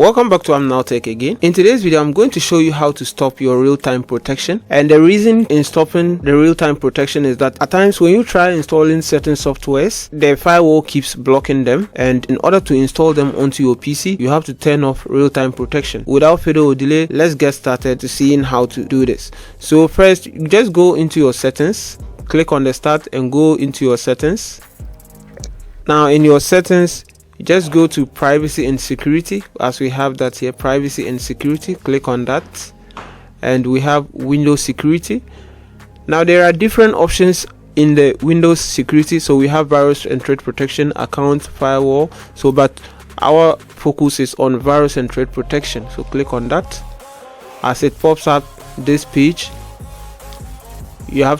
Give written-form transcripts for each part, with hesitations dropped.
Welcome back to AmNowTech again. In today's video, I'm going to show you how to stop your real-time protection. And the reason in stopping the real-time protection is that at times when you try installing certain softwares, the firewall keeps blocking them. And in order to install them onto your PC, you have to turn off real-time protection. Without further delay, let's get started to seeing how to do this. So first, you just go into your settings, click on the start and go into your settings. Now in your settings, just go to privacy and security, as we have that here, privacy and security. Click on that and we have Windows security. Now there are different options in the Windows security, so we have virus and threat protection, account, firewall, but our focus is on virus and threat protection. So click on that. As it pops up this page, we are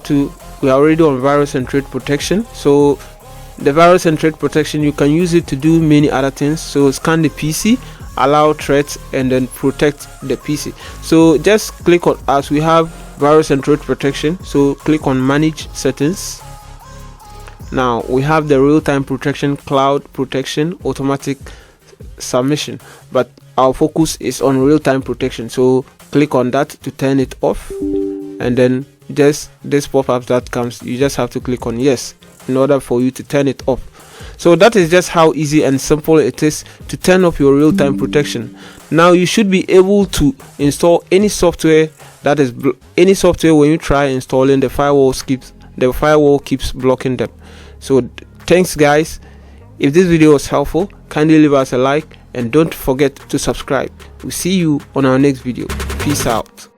already on virus and threat protection. So the virus and threat protection, you can use it to do many other things. So scan the PC, allow threats, and then protect the PC. So just click on, as we have virus and threat protection, so click on manage settings. Now we have the real-time protection, cloud protection, automatic submission, but our focus is on real-time protection. So click on that to turn it off, and then just this pop-up that comes, you just have to click on yes in order for you to turn it off. So that is just how easy and simple it is to turn off your real-time protection. Now you should be able to install any software that is any software. When you try installing, the firewall keeps blocking them. So thanks guys. If this video was helpful, kindly leave us a like and don't forget to subscribe. We'll see you on our next video. Peace out.